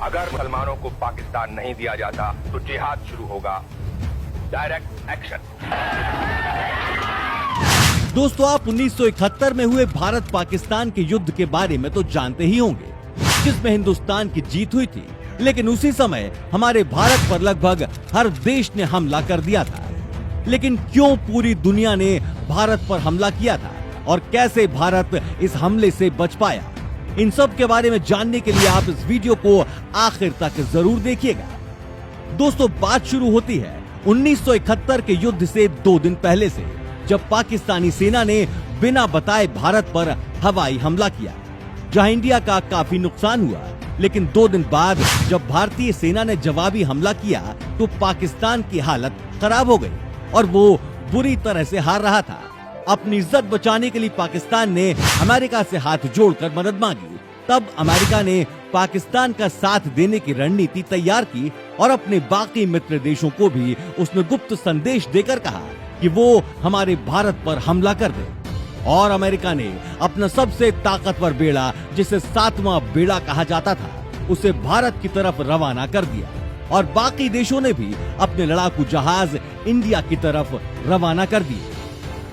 अगर मुसलमानों को पाकिस्तान नहीं दिया जाता तो जिहाद शुरू होगा, डायरेक्ट एक्शन। दोस्तों, आप 1971 में हुए भारत पाकिस्तान के युद्ध के बारे में तो जानते ही होंगे, जिसमें हिंदुस्तान की जीत हुई थी। लेकिन उसी समय हमारे भारत पर लगभग हर देश ने हमला कर दिया था। लेकिन क्यों पूरी दुनिया ने भारत पर हमला किया था और कैसे भारत इस हमले से बच पाया, इन सब के बारे में जानने के लिए आप इस वीडियो को आखिर तक जरूर देखिएगा। दोस्तों, बात शुरू होती है 1971 के युद्ध से 2 दिन पहले से, जब पाकिस्तानी सेना ने बिना बताए भारत पर हवाई हमला किया, जहां इंडिया का काफी नुकसान हुआ। लेकिन 2 दिन बाद जब भारतीय सेना ने जवाबी हमला किया तो पाकिस्तान की हालत खराब हो गई और वो बुरी तरह से हार रहा था। अपनी इज्जत बचाने के लिए पाकिस्तान ने अमेरिका से हाथ जोड़कर मदद मांगी। तब अमेरिका ने पाकिस्तान का साथ देने की रणनीति तैयार की और अपने बाकी मित्र देशों को भी उसने गुप्त संदेश देकर कहा कि वो हमारे भारत पर हमला कर दे। और अमेरिका ने अपना सबसे ताकतवर बेड़ा, जिसे 7वां बेड़ा कहा जाता था, उसे भारत की तरफ रवाना कर दिया और बाकी देशों ने भी अपने लड़ाकू जहाज इंडिया की तरफ रवाना कर दिए।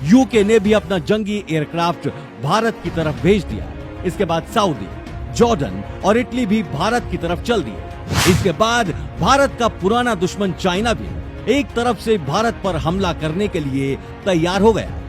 यूके ने भी अपना जंगी एयरक्राफ्ट भारत की तरफ भेज दिया। इसके बाद सऊदी, जॉर्डन और इटली भी भारत की तरफ चल दिए। इसके बाद भारत का पुराना दुश्मन चाइना भी एक तरफ से भारत पर हमला करने के लिए तैयार हो गया।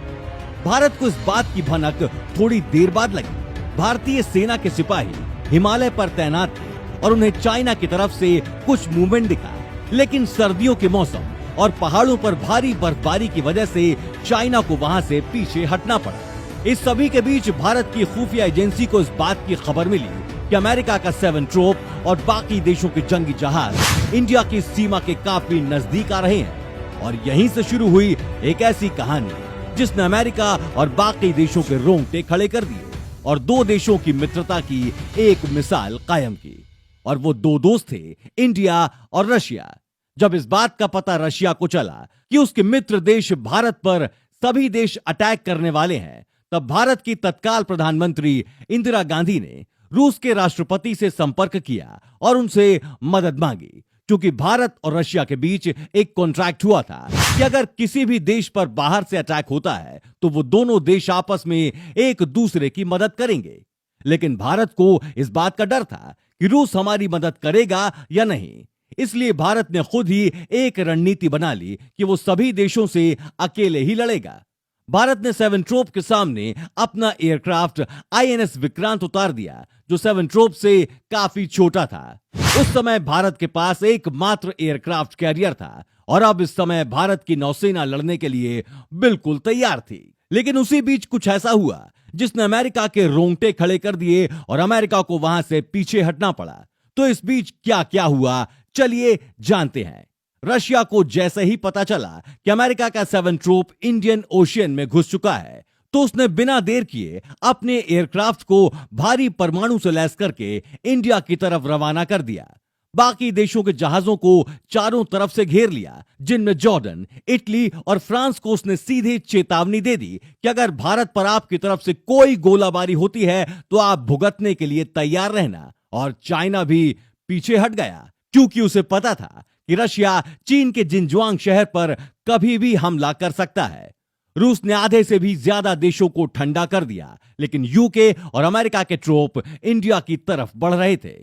भारत को इस बात की भनक थोड़ी देर बाद लगी। भारतीय सेना के सिपाही हिमालय पर तैनात थे और उन्हें चाइना की तरफ से कुछ मूवमेंट दिखा। लेकिन सर्दियों के मौसम और पहाड़ों पर भारी बर्फबारी की वजह से चाइना को वहां से पीछे हटना पड़ा। इस सभी के बीच भारत की खुफिया एजेंसी को इस बात की खबर मिली कि अमेरिका का 7 ट्रोप और बाकी देशों के जंगी जहाज इंडिया की सीमा के काफी नजदीक आ रहे हैं। और यहीं से शुरू हुई एक ऐसी कहानी जिसने अमेरिका और बाकी देशों के रोंगटे खड़े कर दिए और 2 देशों की मित्रता की एक मिसाल कायम की। और वो 2 दोस्त थे, इंडिया और रशिया। जब इस बात का पता रशिया को चला कि उसके मित्र देश भारत पर सभी देश अटैक करने वाले हैं, तब भारत की तत्काल प्रधानमंत्री इंदिरा गांधी ने रूस के राष्ट्रपति से संपर्क किया और उनसे मदद मांगी। क्योंकि भारत और रशिया के बीच एक कॉन्ट्रैक्ट हुआ था कि अगर किसी भी देश पर बाहर से अटैक होता है तो वो दोनों देश आपस में एक दूसरे की मदद करेंगे। लेकिन भारत को इस बात का डर था कि रूस हमारी मदद करेगा या नहीं। इसलिए भारत ने खुद ही एक रणनीति बना ली कि वो सभी देशों से अकेले ही लड़ेगा। भारत ने 7 ट्रोप के सामने अपना एयरक्राफ्ट INS विक्रांत उतार दिया, जो 7 ट्रोप से काफी छोटा था। उस समय भारत के पास एकमात्र एयरक्राफ्ट कैरियर था और अब इस समय भारत की नौसेना लड़ने के लिए बिल्कुल तैयार थी। लेकिन उसी बीच कुछ ऐसा हुआ जिसने अमेरिका के रोंगटे खड़े कर दिए और अमेरिका को वहां से पीछे हटना पड़ा। तो इस बीच क्या क्या हुआ, चलिए जानते हैं। रशिया को जैसे ही पता चला कि अमेरिका का 7 ट्रोप इंडियन ओशियन में घुस चुका है, तो उसने बिना देर किए अपने एयरक्राफ्ट को भारी परमाणु से लैस करके इंडिया की तरफ रवाना कर दिया। बाकी देशों के जहाजों को चारों तरफ से घेर लिया, जिनमें जॉर्डन, इटली और फ्रांस को उसने सीधे चेतावनी दे दी कि अगर भारत पर आपकी तरफ से कोई गोलाबारी होती है तो आप भुगतने के लिए तैयार रहना। और चाइना भी पीछे हट गया, क्योंकि उसे पता था कि रशिया चीन के जिनजुआंग शहर पर कभी भी हमला कर सकता है। रूस ने आधे से भी ज्यादा देशों को ठंडा कर दिया, लेकिन यूके और अमेरिका के ट्रोप इंडिया की तरफ बढ़ रहे थे।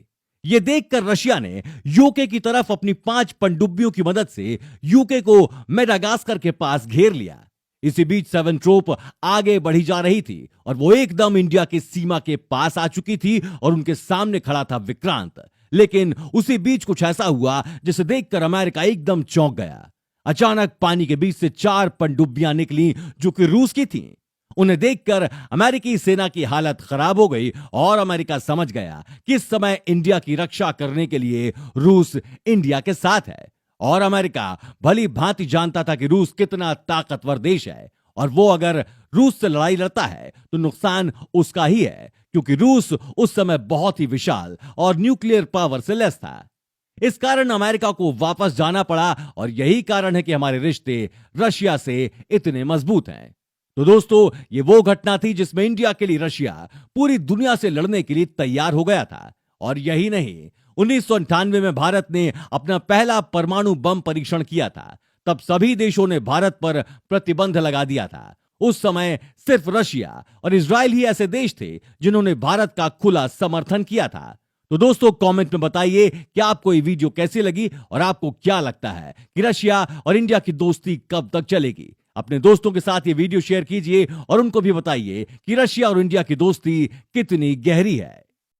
यह देखकर रशिया ने यूके की तरफ अपनी 5 पनडुब्बियों की मदद से यूके को मेडागास्कर के पास घेर लिया। इसी बीच 7 ट्रोप आगे बढ़ी जा रही थी और वो एकदम इंडिया की सीमा के पास आ चुकी थी और उनके सामने खड़ा था विक्रांत। लेकिन उसी बीच कुछ ऐसा हुआ जिसे देखकर अमेरिका एकदम चौंक गया। अचानक पानी के बीच से 4 पनडुब्बियां निकली जो कि रूस की थीं। उन्हें देखकर अमेरिकी सेना की हालत खराब हो गई और अमेरिका समझ गया कि इस समय इंडिया की रक्षा करने के लिए रूस इंडिया के साथ है। और अमेरिका भली भांति जानता था कि रूस कितना ताकतवर देश है और वो अगर रूस से लड़ाई लड़ता है तो नुकसान उसका ही है, क्योंकि रूस उस समय बहुत ही विशाल और न्यूक्लियर पावर से लैस था। इस कारण अमेरिका को वापस जाना पड़ा और यही कारण है कि हमारे रिश्ते रशिया से इतने मजबूत हैं। तो दोस्तों, ये वो घटना थी जिसमें इंडिया के लिए रशिया पूरी दुनिया से लड़ने के लिए तैयार हो गया था। और यही नहीं, 1998 में भारत ने अपना पहला परमाणु बम परीक्षण किया था, तब सभी देशों ने भारत पर प्रतिबंध लगा दिया था। उस समय सिर्फ रशिया और इजराइल ही ऐसे देश थे जिन्होंने भारत का खुला समर्थन किया था। तो दोस्तों कमेंट में बताइए कि आपको ये वीडियो कैसी लगी और आपको क्या लगता है कि रशिया और इंडिया की दोस्ती कब तक चलेगी। अपने दोस्तों के साथ ये वीडियो शेयर कीजिए और उनको भी बताइए कि रशिया और इंडिया की दोस्ती कितनी गहरी है।